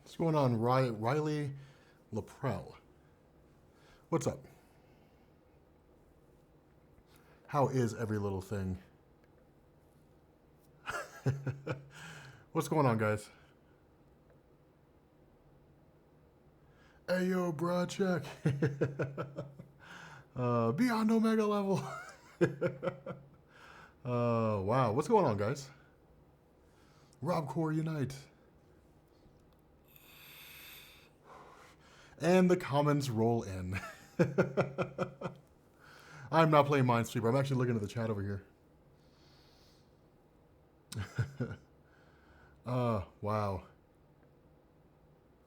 What's going on, Riley Laprelle? What's up? How is every little thing? What's going on, guys? Hey, yo, bro, check. Beyond Omega level. Wow. What's going on, guys? Rob Core Unite. And the comments roll in. I'm not playing Minesweeper. I'm actually looking at the chat over here. Wow.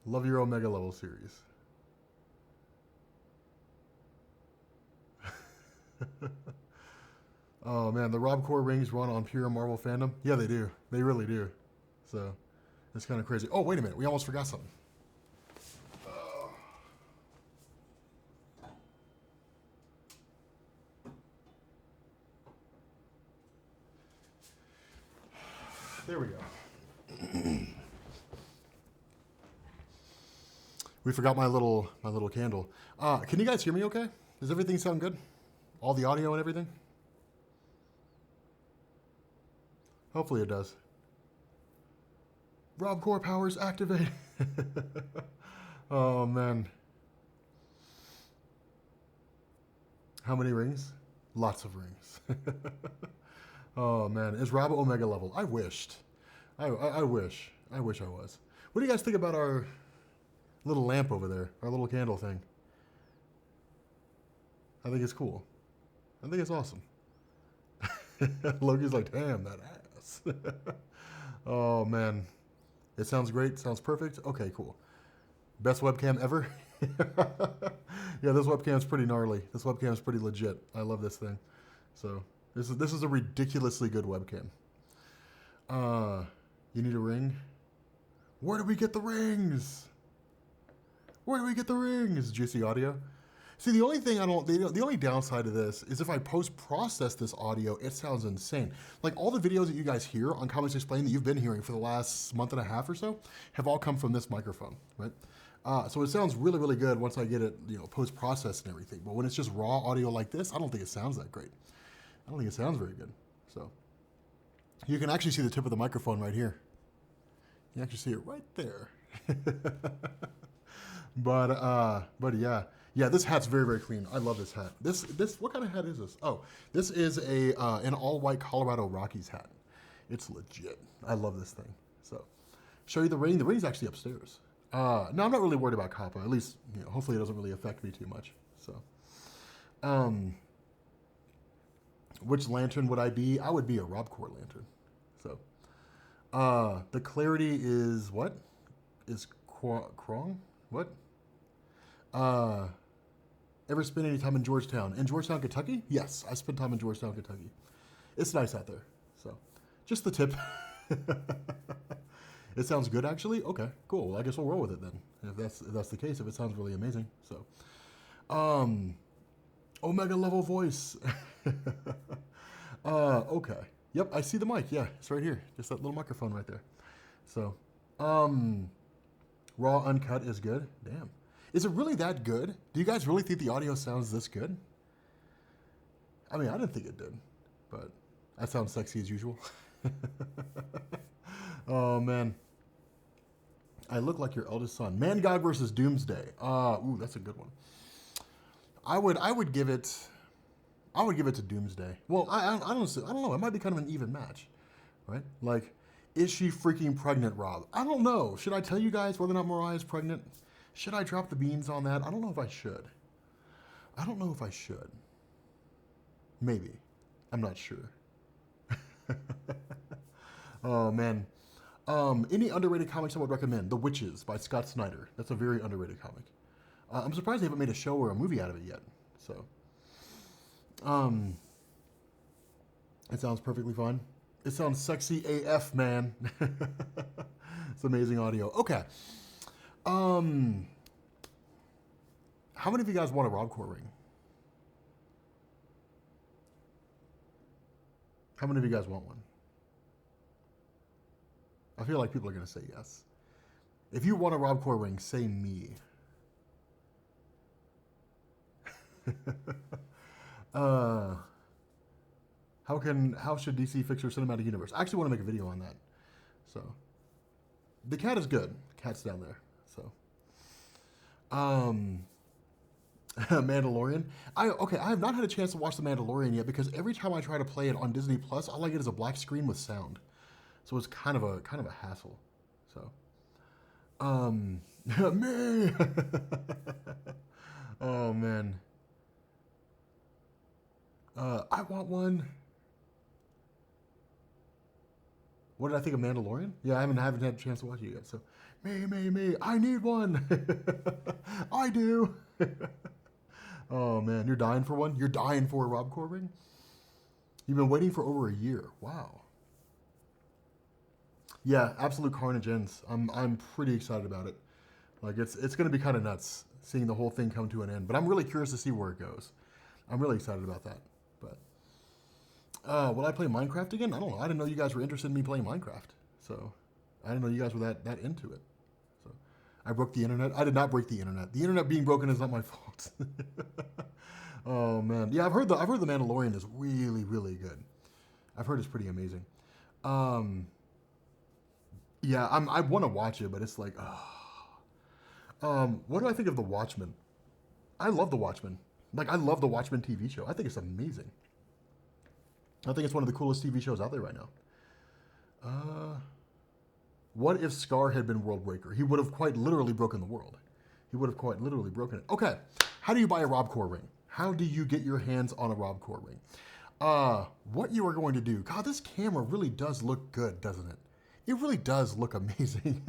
Love your Omega level series. Oh man, the Rob Core rings run on pure Marvel fandom. Yeah, they do. They really do. So it's kind of crazy. Oh, wait a minute. We almost forgot something. There we go. We forgot my little candle. Can you guys hear me okay? Does everything sound good? All the audio and everything? Hopefully it does. Rob Core powers activate. Oh man. How many rings? Lots of rings. Oh man, is Rob Omega level? I wished. I wish. I wish I was. What do you guys think about our little lamp over there? Our little candle thing? I think it's cool. I think it's awesome. Loki's like, damn, that ass. Oh man. It sounds great. Sounds perfect. Okay, cool. Best webcam ever? Yeah, this webcam's pretty gnarly. This webcam's pretty legit. I love this thing. So this is a ridiculously good webcam. You need a ring? Where do we get the rings? Where do we get the rings? Juicy audio. See, the only thing the only downside of this is if I post-process this audio, it sounds insane. Like all the videos that you guys hear on Comics Explained that you've been hearing for the last month and a half or so have all come from this microphone, right? So it sounds really, really good once I get it, post-processed and everything. But when it's just raw audio like this, I don't think it sounds that great. I don't think it sounds very good. So you can actually see the tip of the microphone right here. You can actually see it right there. But yeah, this hat's very, very clean. I love this hat. This what kind of hat is this? Oh, this is an all-white Colorado Rockies hat. It's legit. I love this thing. So, show you the ring. The ring's actually upstairs. No, I'm not really worried about Kappa. At least, hopefully it doesn't really affect me too much. So, which lantern would I be? I would be a Rob Core lantern. So, the clarity is what? Is Krong? What? Ever spend any time in Georgetown? In Georgetown, Kentucky? Yes, I spent time in Georgetown, Kentucky. It's nice out there. So, just the tip. It sounds good, actually. Okay, cool. Well, I guess we'll roll with it then. If that's the case, if it sounds really amazing. So, Omega level voice. Okay. Yep, I see the mic. Yeah, it's right here. Just that little microphone right there. So, raw uncut is good. Damn. Is it really that good? Do you guys really think the audio sounds this good? I mean, I didn't think it did, but I sound sexy as usual. Oh man. I look like your eldest son. Man God versus Doomsday. Ooh, that's a good one. I would give it to Doomsday. Well, I don't know. It might be kind of an even match, right? Like, is she freaking pregnant, Rob? I don't know. Should I tell you guys whether or not Mariah's pregnant? Should I drop the beans on that? I don't know if I should. I don't know if I should. Maybe. I'm not sure. Oh man. Any underrated comics I would recommend? The Witches by Scott Snyder. That's a very underrated comic. I'm surprised they haven't made a show or a movie out of it yet. So, it sounds perfectly fine. It sounds sexy AF, man. It's amazing audio. Okay. How many of you guys want a Rob Core ring? How many of you guys want one? I feel like people are going to say yes. If you want a Rob Core ring, say me. How should DC fix their cinematic universe? I actually want to make a video on that. So the cat is good. The cat's down there. So Mandalorian. I have not had a chance to watch The Mandalorian yet because every time I try to play it on Disney Plus, all I get is a black screen with sound. So it's kind of a hassle. So me. Oh man. I want one. What did I think of Mandalorian? Yeah, I haven't had a chance to watch it yet. So, me, I need one. I do. Oh man, you're dying for one? You're dying for a Rob Core ring? You've been waiting for over a year. Wow. Yeah, absolute carnage ends. I'm pretty excited about it. Like it's gonna be kind of nuts seeing the whole thing come to an end. But I'm really curious to see where it goes. I'm really excited about that. But will I play Minecraft again? I don't know. I didn't know you guys were interested in me playing Minecraft. So I didn't know you guys were that into it. So I broke the internet. I did not break the internet. The internet being broken is not my fault. Oh man. Yeah, I've heard the Mandalorian is really, really good. I've heard it's pretty amazing. Yeah, I want to watch it, but it's like, what do I think of The Watchmen? I love The Watchmen. Like, I love The Watchmen TV show. I think it's amazing. I think it's one of the coolest TV shows out there right now. What if Scar had been World Breaker? He would have quite literally broken the world. He would have quite literally broken it. Okay, how do you buy a Rob Core ring? How do you get your hands on a Rob Core ring? What you are going to do. God, this camera really does look good, doesn't it? It really does look amazing.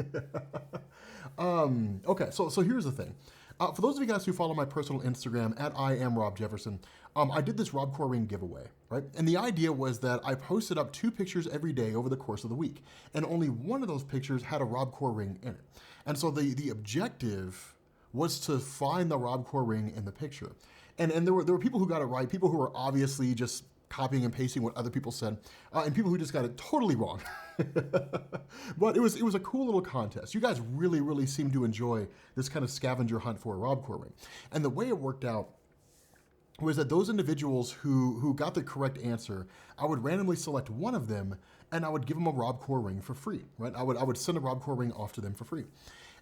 Okay, so here's the thing. For those of you guys who follow my personal Instagram at I am Rob Jefferson, I did this Rob Core ring giveaway, right? And the idea was that I posted up 2 pictures every day over the course of the week, and only one of those pictures had a Rob Core ring in it. And so the objective was to find the Rob Core ring in the picture. And there were people who got it right, people who were obviously just copying and pasting what other people said, and people who just got it totally wrong. But it was a cool little contest. You guys really, really seemed to enjoy this kind of scavenger hunt for a Rob Core ring. And the way it worked out was that those individuals who got the correct answer, I would randomly select one of them and I would give them a Rob Core ring for free, right? I would send a Rob Core ring off to them for free.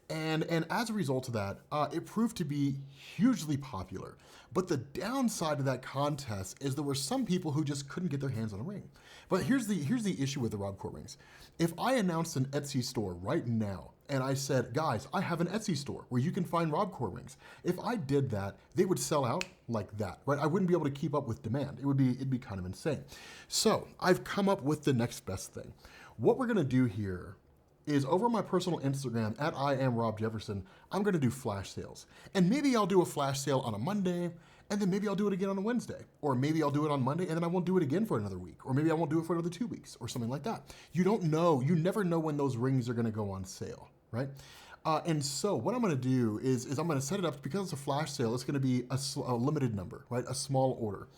And as a result of that, it proved to be hugely popular. But the downside of that contest is there were some people who just couldn't get their hands on a ring. But here's the issue with the Rob Core rings. If I announced an Etsy store right now and I said, guys, I have an Etsy store where you can find Rob Core rings. If I did that, they would sell out like that, right? I wouldn't be able to keep up with demand. It'd be kind of insane. So I've come up with the next best thing. What we're gonna do here is over my personal Instagram at I am Rob Jefferson, I'm gonna do flash sales. And maybe I'll do a flash sale on a Monday, and then maybe I'll do it again on a Wednesday. Or maybe I'll do it on Monday, and then I won't do it again for another week. Or maybe I won't do it for another 2 weeks, or something like that. You don't know, you never know when those rings are gonna go on sale, right? And so what I'm gonna do is I'm gonna set it up, because it's a flash sale, it's gonna be a limited number, right? A small order.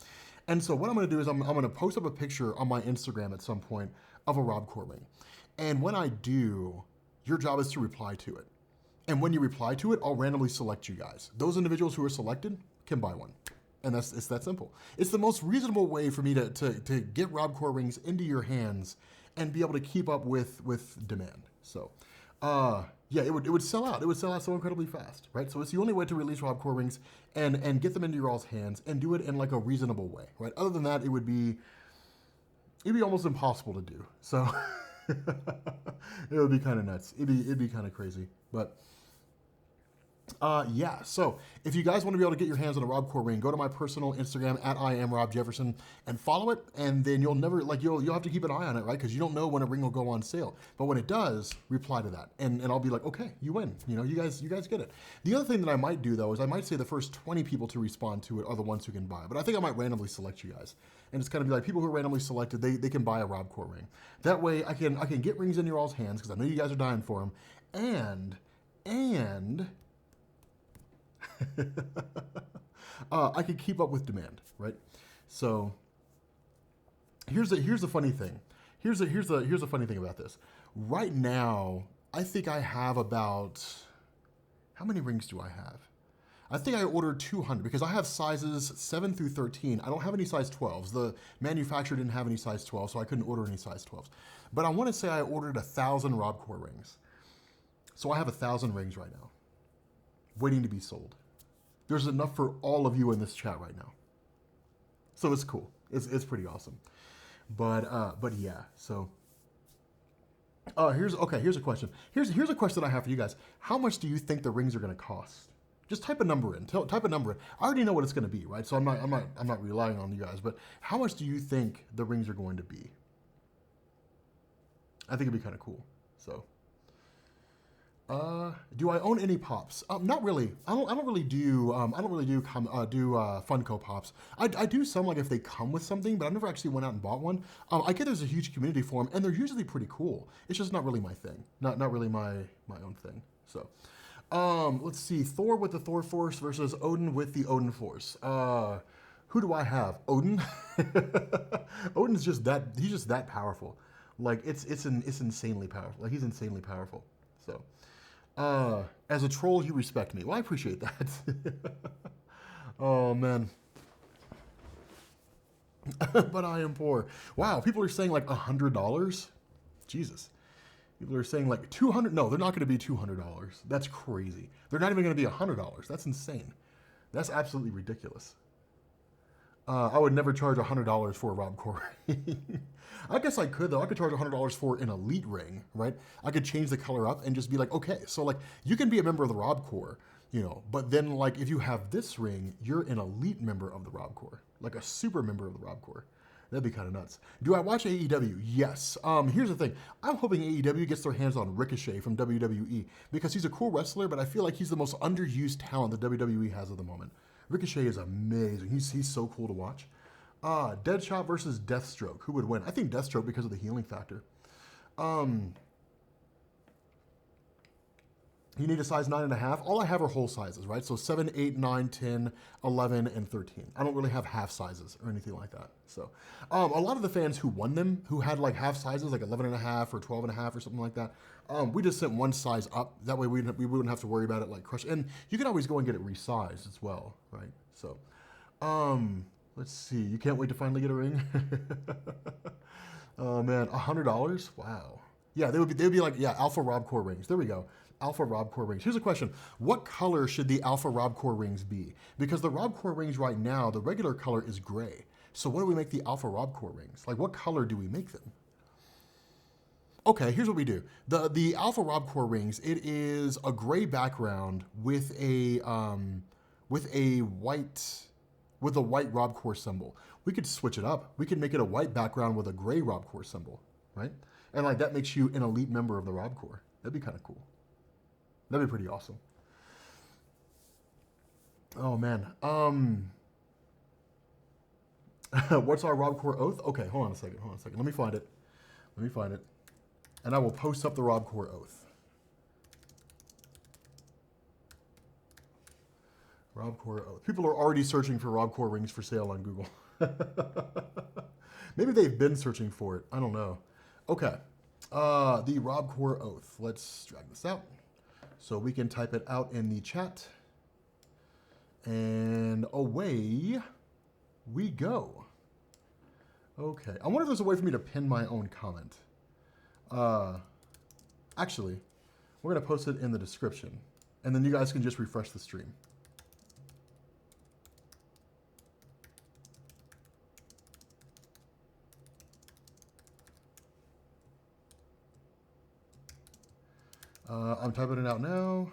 And so what I'm gonna do is I'm gonna post up a picture on my Instagram at some point of a Rob Core ring. And when I do, your job is to reply to it. And when you reply to it, I'll randomly select you guys. Those individuals who are selected can buy one. And it's that simple. It's the most reasonable way for me to get Rob Core rings into your hands and be able to keep up with demand. So, yeah, it would sell out. It would sell out so incredibly fast, right? So it's the only way to release Rob Core rings and get them into your all's hands and do it in like a reasonable way, right? Other than that, it'd be almost impossible to do. So it would be kind of nuts. It'd be kind of crazy, but yeah. So if you guys want to be able to get your hands on a Rob Core ring, go to my personal Instagram at I am Rob Jefferson and follow it. And then you'll never you'll have to keep an eye on it, right? Because you don't know when a ring will go on sale. But when it does, reply to that, and I'll be like, okay, you win. You know, you guys get it. The other thing that I might do though is I might say the first 20 people to respond to it are the ones who can buy. But I think I might randomly select you guys. And it's kind of be like people who are randomly selected, they can buy a Rob Core ring. That way I can get rings in your all's hands because I know you guys are dying for them. And I can keep up with demand, right? So here's the funny thing. Here's the funny thing about this. Right now, I think I have about, how many rings do I have? I think I ordered 200 because I have sizes 7 through 13. I don't have any size 12s. The manufacturer didn't have any size 12, so I couldn't order any size 12s. But I want to say I ordered 1,000 RobCore rings. So I have 1,000 rings right now, waiting to be sold. There's enough for all of you in this chat right now. So it's cool. It's pretty awesome. But yeah, so here's a question. Here's a question I have for you guys. How much do you think the rings are going to cost? Just type a number in. Type a number in. I already know what it's going to be, right? So I'm not relying on you guys. But how much do you think the rings are going to be? I think it'd be kind of cool. So, do I own any pops? Not really. I don't really do Funko Pops. I do some, like if they come with something, but I've never actually went out and bought one. I get there's a huge community for them, and they're usually pretty cool. It's just not really my thing. Not really my own thing. So. Let's see. Thor with the Thor Force versus Odin with the Odin Force. Who do I have? Odin? Odin's just that, he's just that powerful. Like, it's insanely powerful. Like, he's insanely powerful. So, as a troll, you respect me. Well, I appreciate that. Oh, man. But I am poor. Wow, people are saying like $100? Jesus. People are saying like $200. No, they're not going to be $200. That's crazy. They're not even going to be $100. That's insane. That's absolutely ridiculous. I would never charge $100 for a RobCore ring. I guess I could, though. I could charge $100 for an Elite ring, right? I could change the color up and just be like, okay, so like you can be a member of the RobCore, you know, but then like if you have this ring, you're an Elite member of the RobCore, like a super member of the RobCore. That'd be kind of nuts. Do I watch AEW? Yes. Here's the thing. I'm hoping AEW gets their hands on Ricochet from WWE because he's a cool wrestler, but I feel like he's the most underused talent that WWE has at the moment. Ricochet is amazing. He's so cool to watch. Deadshot versus Deathstroke. Who would win? I think Deathstroke because of the healing factor. You need a size 9.5. All I have are whole sizes, right? So 7, 8, 9, 10, 11, and 13. I don't really have half sizes or anything like that. So a lot of the fans who won them, who had like half sizes, like 11.5 or 12.5 or something like that, we just sent one size up. That way we wouldn't have to worry about it like crush. And you can always go and get it resized as well, right? So let's see. You can't wait to finally get a ring? Oh man, $100? Wow. Yeah, they would be like, yeah, Alpha RobCore rings. There we go. Alpha RobCore rings. Here's a question. What color should the Alpha RobCore rings be? Because the RobCore rings right now, the regular color is gray. So what do we make the Alpha RobCore rings? Like what color do we make them? Okay, here's what we do. The Alpha RobCore rings, it is a gray background with a white RobCore symbol. We could switch it up. We could make it a white background with a gray RobCore symbol, right? And like that makes you an elite member of the RobCore. That'd be kind of cool. That'd be pretty awesome. Oh man. What's our RobCore oath? Okay, hold on a second. Let me find it. And I will post up the RobCore oath. RobCore oath. People are already searching for RobCore rings for sale on Google. Maybe they've been searching for it. I don't know. Okay. The RobCore oath. Let's drag this out so we can type it out in the chat. And away we go. Okay. I wonder if there's a way for me to pin my own comment. Actually, we're going to post it in the description. And then you guys can just refresh the stream. I'm typing it out now.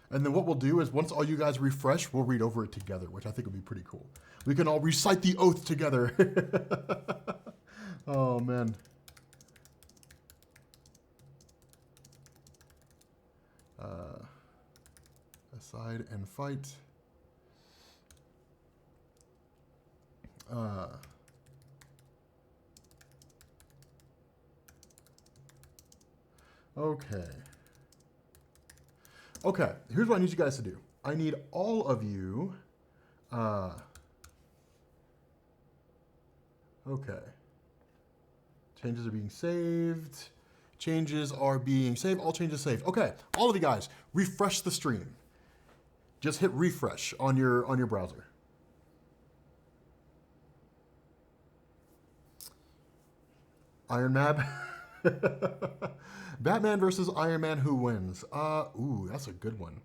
And then what we'll do is once all you guys refresh, we'll read over it together, which I think would be pretty cool. We can all recite the oath together. Oh, man. Aside and fight. Okay. Okay, here's what I need you guys to do. I need all of you, okay. Changes are being saved. Changes are being saved. All changes saved. Okay, all of you guys, refresh the stream. Just hit refresh on your browser. Iron Man. Batman versus Iron Man, who wins? Ooh, that's a good one.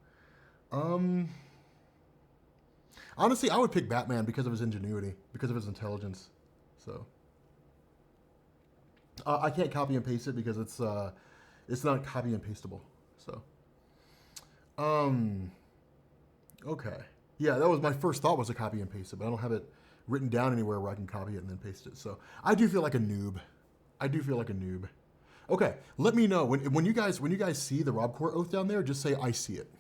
Honestly, I would pick Batman because of his ingenuity, because of his intelligence. So I can't copy and paste it because it's not copy and pasteable. So okay, yeah, that was my first thought, was to copy and paste it, but I don't have it written down anywhere where I can copy it and then paste it. So I do feel like a noob. Okay, let me know when you guys see the Robcore oath down there. Just say I see it.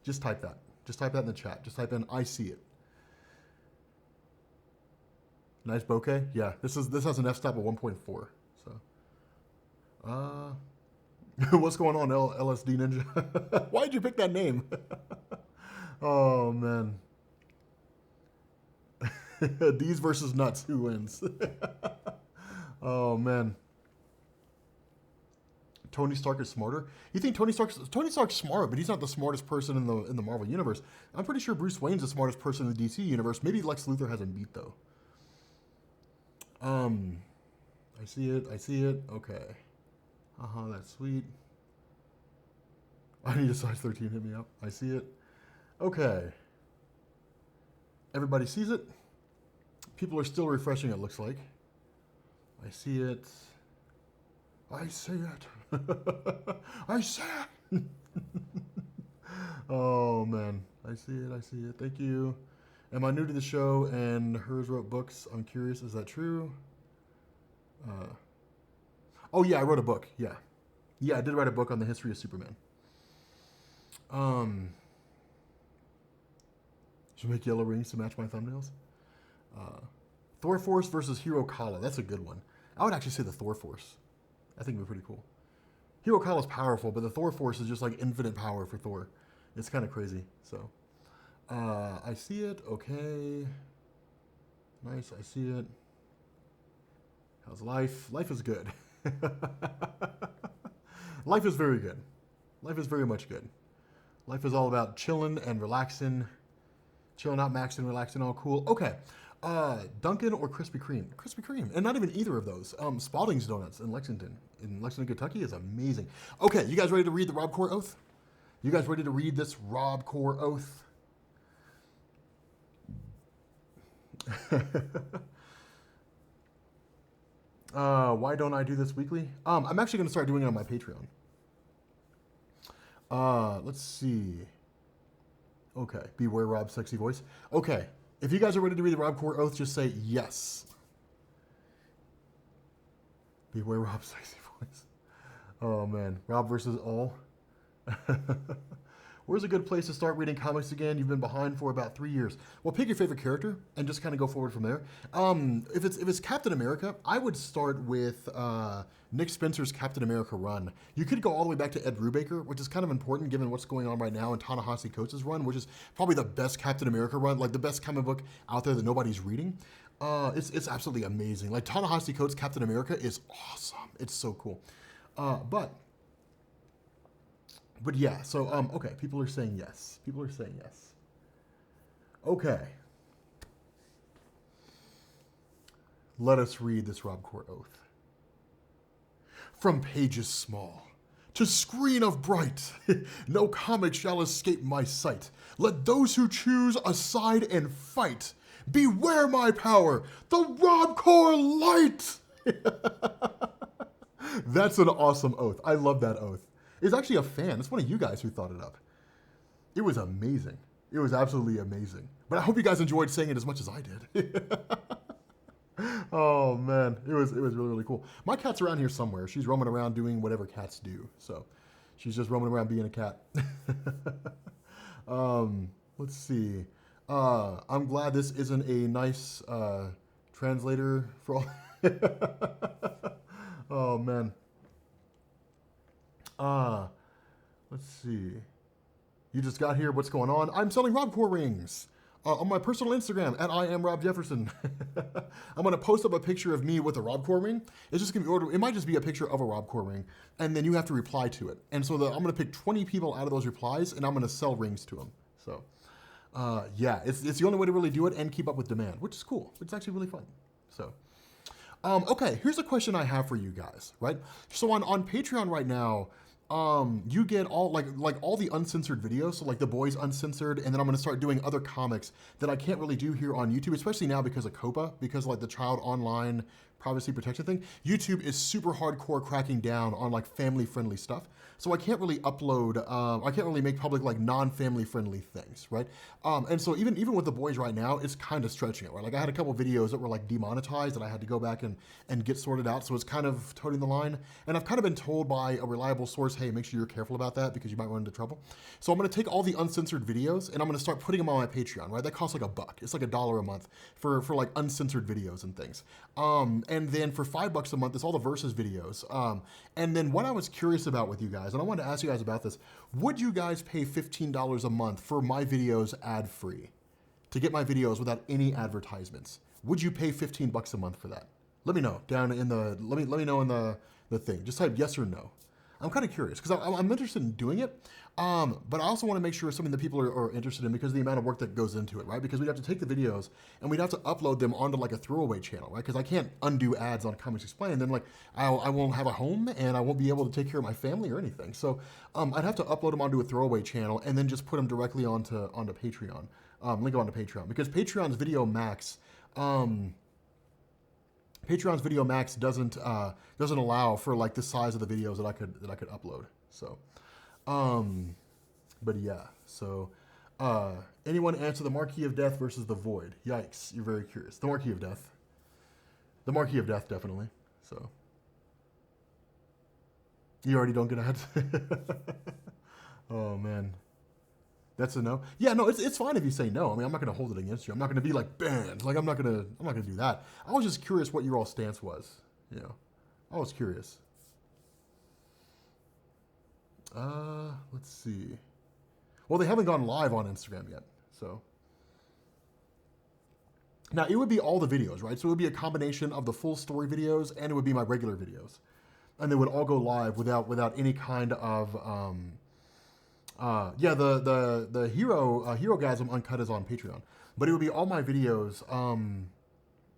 Just type that. Just type that in the chat. Just type in I see it. Nice bokeh. Yeah, this has an f-stop of 1.4. So, what's going on, LSD Ninja? Why'd you pick that name? Oh man. D's versus nuts. Who wins? Oh man. Tony Stark is smarter. You think Tony Stark's smart, but he's not the smartest person in the Marvel universe. I'm pretty sure Bruce Wayne's the smartest person in the DC universe. Maybe Lex Luthor has him beat though. I see it. Okay. That's sweet. I need a size 13. Hit me up. I see it. Okay. Everybody sees it. People are still refreshing, it looks like. I see it. I see it. I see it. Oh man, I see it. Thank you. Am I new to the show and hers wrote books? I'm curious, is that true? Oh yeah, I wrote a book. Yeah, I did write a book on the history of Superman. Should make yellow rings to match my thumbnails. Thor Force versus Hero Kala. That's a good one. I would actually say the Thor Force. I think it would be pretty cool. Hero Kala is powerful, but the Thor Force is just like infinite power for Thor. It's kind of crazy. So, I see it. Okay. Nice. I see it. How's life? Life is good. Life is very good. Life is very much good. Life is all about chilling and relaxing. Chilling out, maxing, relaxing, all cool. Okay. Dunkin' or Krispy Kreme? Krispy Kreme. And not even either of those. Spalding's Donuts in Lexington, Kentucky is amazing. Okay, you guys ready to read the Robcore Oath? You guys ready to read this Robcore Oath? Why don't I do this weekly? I'm actually going to start doing it on my Patreon. Let's see. Okay, beware Rob's sexy voice. Okay, if you guys are ready to read the Robcore Oath, just say yes. Beware Rob's sexy voice. Oh man, Rob versus all. Where's a good place to start reading comics again? You've been behind for about 3 years. Well, pick your favorite character and just kind of go forward from there. If it's Captain America, I would start with Nick Spencer's Captain America run. You could go all the way back to Ed Brubaker, which is kind of important given what's going on right now, and Ta-Nehisi Coates' run, which is probably the best Captain America run, like the best comic book out there that nobody's reading. It's absolutely amazing. Like Ta-Nehisi Coates' Captain America is awesome. It's so cool. But yeah, so, okay, people are saying yes. Okay. Let us read this Robcore Oath. From pages small to screen of bright, no comic shall escape my sight. Let those who choose aside and fight. Beware my power, the Robcore light! That's an awesome oath. I love that oath. It's actually a fan. It's one of you guys who thought it up. It was amazing. It was absolutely amazing. But I hope you guys enjoyed saying it as much as I did. Oh man, it was really, really cool. My cat's around here somewhere. She's roaming around doing whatever cats do. So she's just roaming around being a cat. Let's see. I'm glad this isn't a nice translator for all. Oh man. Let's see. You just got here. What's going on? I'm selling Robcore rings. On my personal Instagram at I am Rob Jefferson. I'm gonna post up a picture of me with a Robcore ring. It's just gonna be it might just be a picture of a Robcore ring, and then you have to reply to it. And so I'm gonna pick 20 people out of those replies, and I'm gonna sell rings to them. So yeah, it's the only way to really do it and keep up with demand, which is cool. It's actually really fun. So okay, here's a question I have for you guys, right? So on Patreon right now, you get all like all the uncensored videos, so like the boys uncensored, and then I'm gonna start doing other comics that I can't really do here on YouTube, especially now because of COPA, because like the child online privacy protection thing. YouTube is super hardcore cracking down on like family friendly stuff. So I can't really upload, I can't really make public like non-family friendly things, right? And so even with the boys right now, it's kind of stretching it, right? Like I had a couple videos that were like demonetized that I had to go back and get sorted out. So it's kind of toting the line. And I've kind of been told by a reliable source, hey, make sure you're careful about that because you might run into trouble. So I'm gonna take all the uncensored videos and I'm gonna start putting them on my Patreon, right? That costs like $1. It's like $1 a month for like uncensored videos and things. And then for $5 a month, it's all the versus videos. And then what I was curious about with you guys, and I wanted to ask you guys about this, would you guys pay $15 a month for my videos ad-free to get my videos without any advertisements? Would you pay $15 a month for that? Let me know down in the, let me know in the thing. Just type yes or no. I'm kind of curious because I'm interested in doing it, but I also want to make sure it's something that people are interested in because of the amount of work that goes into it, right? Because we'd have to take the videos and we'd have to upload them onto like a throwaway channel, right? Because I can't undo ads on Comics Explained. Then like I won't have a home and I won't be able to take care of my family or anything. So I'd have to upload them onto a throwaway channel and then just put them directly onto Patreon, link them onto Patreon because Patreon's Video Max. Patreon's Video Max doesn't allow for like the size of the videos that I could upload. So, but yeah. So, anyone answer the Marquis of Death versus the Void? Yikes! You're very curious. The Marquis of Death. The Marquis of Death, definitely. So, you already don't get ads. Oh man. That's a no. Yeah, no, it's fine if you say no. I mean, I'm not gonna hold it against you. I'm not gonna be like banned. Like I'm not gonna do that. I was just curious what your all stance was. You know, I was curious. Let's see. Well, they haven't gone live on Instagram yet, so. Now it would be all the videos, right? So it would be a combination of the full story videos and it would be my regular videos, and they would all go live without any kind of yeah, the Hero-gasm Uncut is on Patreon, but it would be all my videos,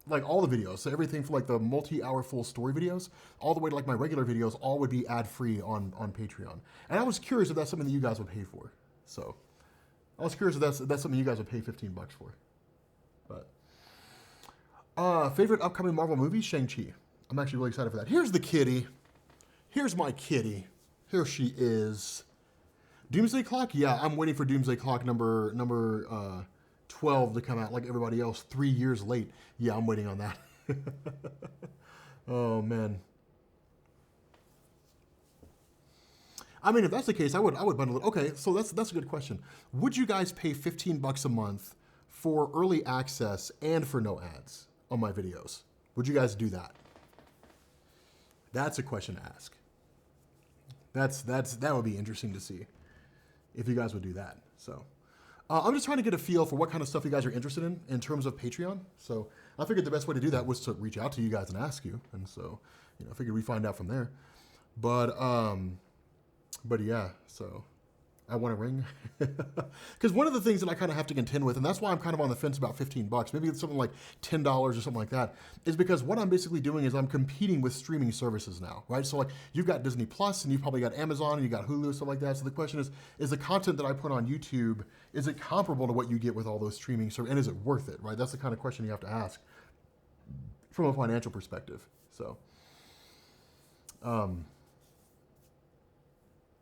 like all the videos. So everything from like the multi-hour full story videos, all the way to like my regular videos, all would be ad-free on Patreon. And I was curious if that's something that you guys would pay for. So I was curious if that's something you guys would pay $15 for. But favorite upcoming Marvel movie, Shang-Chi. I'm actually really excited for that. Here's the kitty. Here's my kitty. Here she is. Doomsday Clock? Yeah, I'm waiting for Doomsday Clock number 12 to come out like everybody else 3 years late. Yeah, I'm waiting on that. Oh, man. I mean, if that's the case, I would bundle it. Okay, so that's a good question. Would you guys pay $15 a month for early access and for no ads on my videos? Would you guys do that? That's a question to ask. That would be interesting to see if you guys would do that. So I'm just trying to get a feel for what kind of stuff you guys are interested in terms of Patreon. So I figured the best way to do that was to reach out to you guys and ask you. And so, you know, I figured we'd find out from there. But yeah, so I want a ring. Because one of the things that I kind of have to contend with, and that's why I'm kind of on the fence about $15, maybe it's something like $10 or something like that, is because what I'm basically doing is I'm competing with streaming services now, right? So like you've got Disney Plus and you've probably got Amazon and you got Hulu, stuff like that. So the question is the content that I put on YouTube, is it comparable to what you get with all those streaming services? And is it worth it, right? That's the kind of question you have to ask from a financial perspective. So,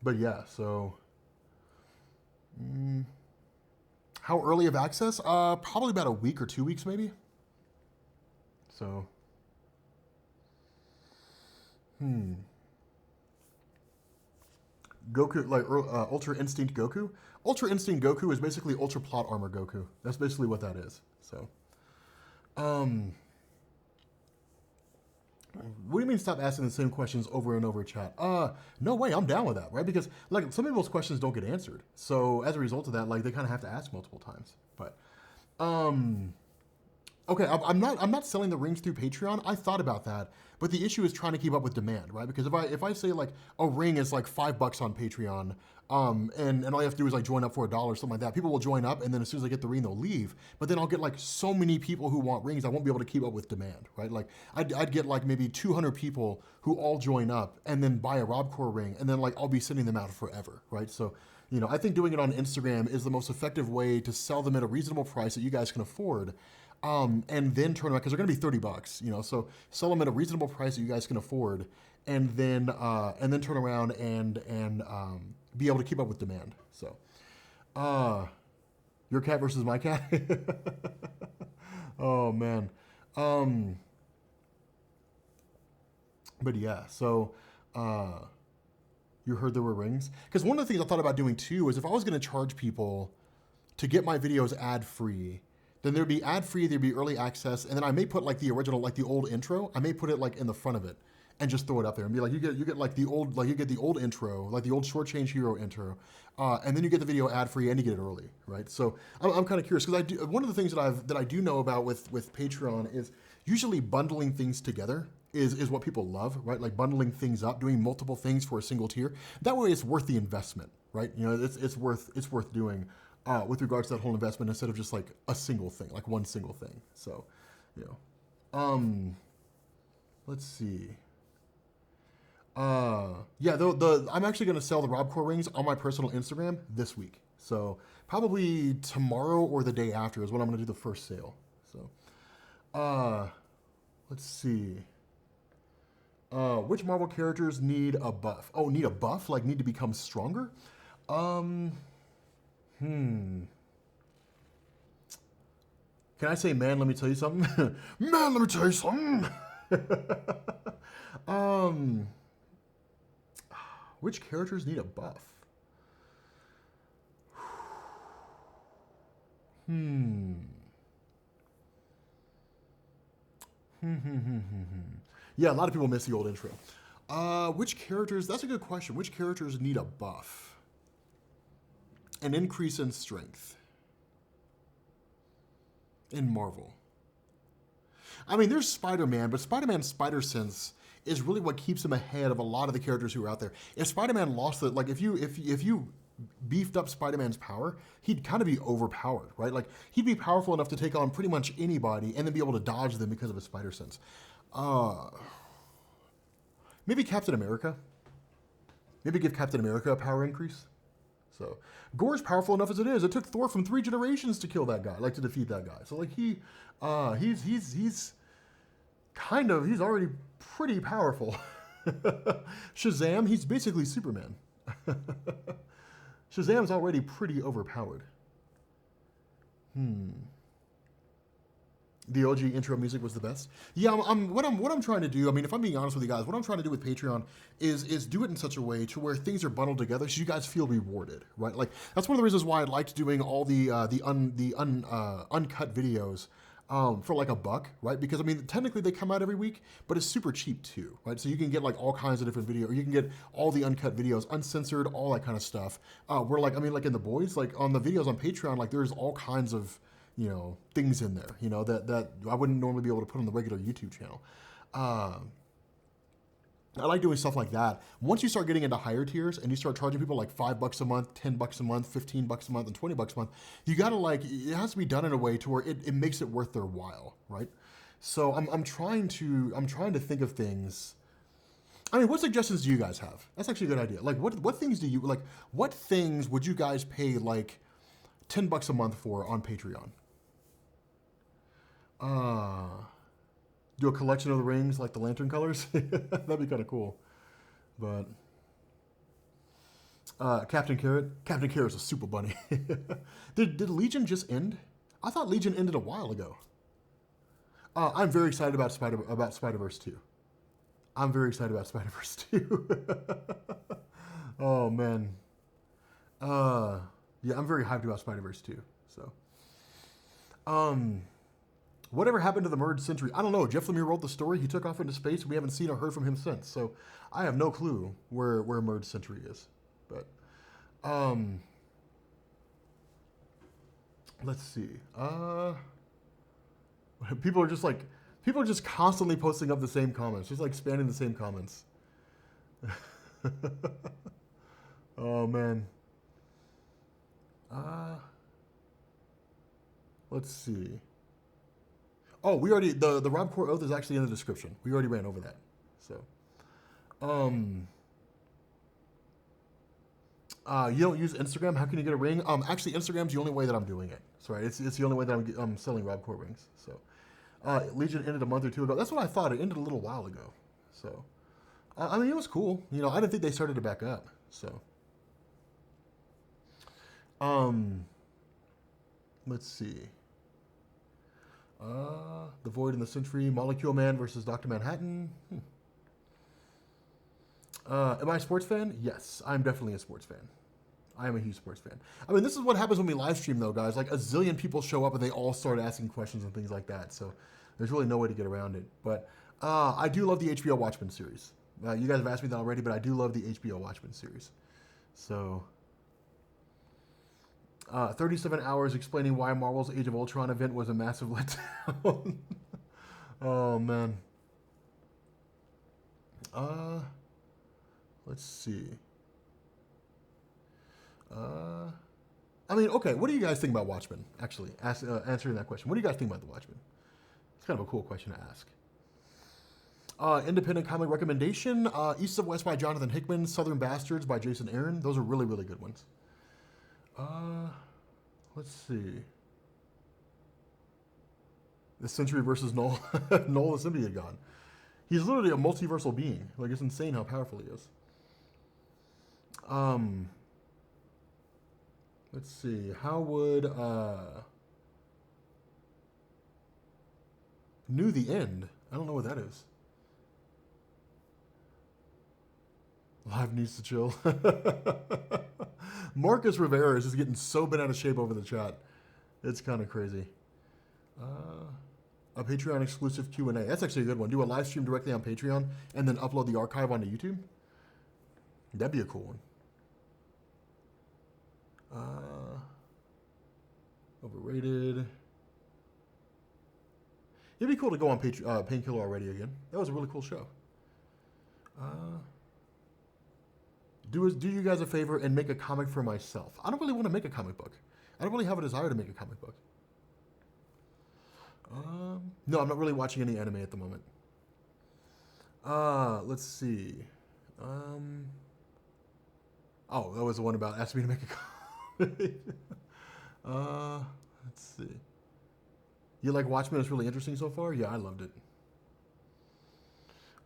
but yeah, so how early of access? Probably about a week or 2 weeks, maybe. So, Goku, like Ultra Instinct Goku. Ultra Instinct Goku is basically Ultra Plot Armor Goku. That's basically what that is. So, what do you mean stop asking the same questions over and over, chat? No way, I'm down with that, right? Because like some people's questions don't get answered. So as a result of that, like they kind of have to ask multiple times. But Um, Okay, I'm not selling the rings through Patreon. I thought about that, but the issue is trying to keep up with demand, right? Because if I say like a ring is like $5 on Patreon, and all you have to do is like join up for $1, something like that, people will join up, and then as soon as they get the ring, they'll leave. But then I'll get like so many people who want rings, I won't be able to keep up with demand, right? Like I'd get like maybe 200 people who all join up and then buy a Robcore ring, and then like I'll be sending them out forever, right? So. I think doing it on Instagram is the most effective way to sell them at a reasonable price that you guys can afford, and then turn around because they're going to be $30. So sell them at a reasonable price that you guys can afford, and then turn around and be able to keep up with demand. So, your cat versus my cat. Oh man. But yeah. So, you heard there were rings? Because one of the things I thought about doing too is if I was going to charge people to get my videos ad free, then there'd be ad free, there'd be early access, and then I may put like the original, like the old intro. I may put it like in the front of it and just throw it up there and be like, you get like the old, like you get the old intro, like the old Shortchange Hero intro, and then you get the video ad free and you get it early, right? So I'm kind of curious because one of the things that I do know about with Patreon is usually bundling things together is what people love, right? Like bundling things up, doing multiple things for a single tier. That way, it's worth the investment, right? It's worth doing with regards to that whole investment instead of just like a single thing, like one single thing. So, let's see. Yeah, I'm actually going to sell the Robcore rings on my personal Instagram this week. So probably tomorrow or the day after is when I'm going to do the first sale. So, let's see. Which Marvel characters need a buff? Oh, need a buff? Like need to become stronger? Can I say, man, let me tell you something? Man, let me tell you something. Which characters need a buff? Yeah, a lot of people miss the old intro. Which characters? That's a good question. Which characters need a buff? An increase in strength in Marvel. I mean, there's Spider-Man, but Spider-Man's spider sense is really what keeps him ahead of a lot of the characters who are out there. If Spider-Man lost it, like if you beefed up Spider-Man's power, he'd kind of be overpowered, right? Like he'd be powerful enough to take on pretty much anybody and then be able to dodge them because of his spider sense. Maybe Captain America. Maybe give Captain America a power increase. So Gore's powerful enough as it is. It took Thor from 3 generations to kill that guy, like to defeat that guy. So like he's already pretty powerful. Shazam, he's basically Superman. Shazam's already pretty overpowered. The OG intro music was the best. Yeah, what I'm trying to do. I mean, if I'm being honest with you guys, what I'm trying to do with Patreon is do it in such a way to where things are bundled together, so you guys feel rewarded, right? Like that's one of the reasons why I liked doing all the uncut videos for like $1, right? Because I mean, technically they come out every week, but it's super cheap too, right? So you can get like all kinds of different videos, or you can get all the uncut videos, uncensored, all that kind of stuff. Where like, I mean, like in The Boys, like on the videos on Patreon, like there's all kinds of things in there, that I wouldn't normally be able to put on the regular YouTube channel. I like doing stuff like that. Once you start getting into higher tiers and you start charging people like $5 a month, $10 a month, $15 a month, and $20 a month, you gotta it has to be done in a way to where it makes it worth their while, right? So I'm trying to think of things. I mean, what suggestions do you guys have? That's actually a good idea. Like, what things do you like? What things would you guys pay like $10 a month for on Patreon? Do a collection of the rings like the lantern colors. That'd be kind of cool. But Captain Carrot's a super bunny. Did Legion just end? I thought Legion ended a while ago. I'm very excited about Spider-Verse 2. I'm very excited about Spider-Verse 2. Oh man. Yeah, I'm very hyped about Spider-Verse 2. So, whatever happened to the Merged Century? I don't know. Jeff Lemire wrote the story. He took off into space. We haven't seen or heard from him since. So I have no clue where Merged Century is. But Let's see. People are just constantly posting up the same comments, just like spamming the same comments. Oh man. Let's see. Oh, we already the Rob Core oath is actually in the description. We already ran over that. So, you don't use Instagram. How can you get a ring? Actually, Instagram's the only way that I'm doing it. Sorry, it's the only way that I'm selling Rob Core rings. So, Legion ended a month or two ago. That's what I thought. It ended a little while ago. So, I mean, it was cool. You know, I didn't think they started to back up. So, let's see. The Void and the Century, Molecule Man versus Dr. Manhattan. Am I a sports fan? Yes, I'm definitely a sports fan. I am a huge sports fan. I mean, this is what happens when we live stream, though, guys. Like, a zillion people show up and they all start asking questions and things like that. So there's really no way to get around it. But I do love the HBO Watchmen series. You guys have asked me that already, but I do love the HBO Watchmen series. So 37 hours explaining why Marvel's Age of Ultron event was a massive letdown. Oh, man. Let's see. I mean, okay, what do you guys think about Watchmen? Actually, answering that question. What do you guys think about the Watchmen? It's kind of a cool question to ask. Independent comic recommendation, East of West by Jonathan Hickman, Southern Bastards by Jason Aaron. Those are really, really good ones. Let's see. The Century versus Null. Null the Symbiote God. He's literally a multiversal being. Like, it's insane how powerful he is. Let's see. How would Knew the End? I don't know what that is. Live needs to chill. Marcus Rivera is just getting so bent out of shape over the chat. It's kind of crazy. A Patreon exclusive Q&A. That's actually a good one. Do a live stream directly on Patreon and then upload the archive onto YouTube. That'd be a cool one. Overrated. It'd be cool to go on Painkiller Already again. That was a really cool show. Do you guys a favor and make a comic for myself. I don't really want to make a comic book. I don't really have a desire to make a comic book. No, I'm not really watching any anime at the moment. Let's see. Oh, that was the one about asking me to make a comic. Let's see. You like Watchmen? It's really interesting so far? Yeah, I loved it.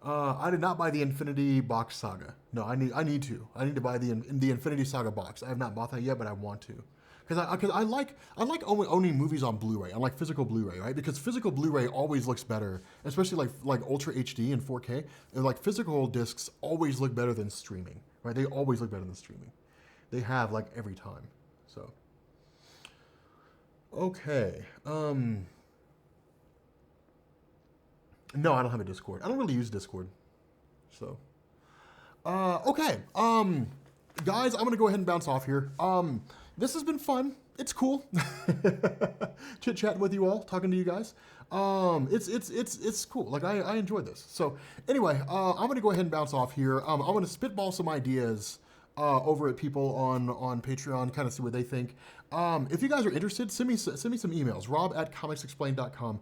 I did not buy the Infinity Box Saga. No, I need to. I need to buy the Infinity Saga box. I have not bought that yet, but I want to. Because I like owning movies on Blu-ray, on like physical Blu-ray, right? Because physical Blu-ray always looks better, especially like Ultra HD and 4K. And like physical discs always look better than streaming, right? They always look better than streaming. They have like every time. So okay. No, I don't have a Discord. I don't really use Discord. So okay. Guys, I'm gonna go ahead and bounce off here. This has been fun. It's cool. Chit-chatting with you all, talking to you guys. It's cool. Like I enjoyed this. So anyway, I'm gonna go ahead and bounce off here. I'm gonna spitball some ideas over at people on Patreon, kind of see what they think. If you guys are interested, send me some emails. rob@comicsexplained.com.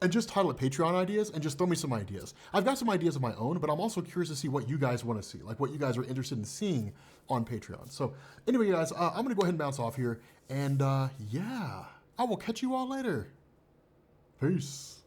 And just title it Patreon ideas and just throw me some ideas. I've got some ideas of my own, but I'm also curious to see what you guys want to see, like what you guys are interested in seeing on Patreon. So anyway, guys, I'm going to go ahead and bounce off here. And yeah, I will catch you all later. Peace.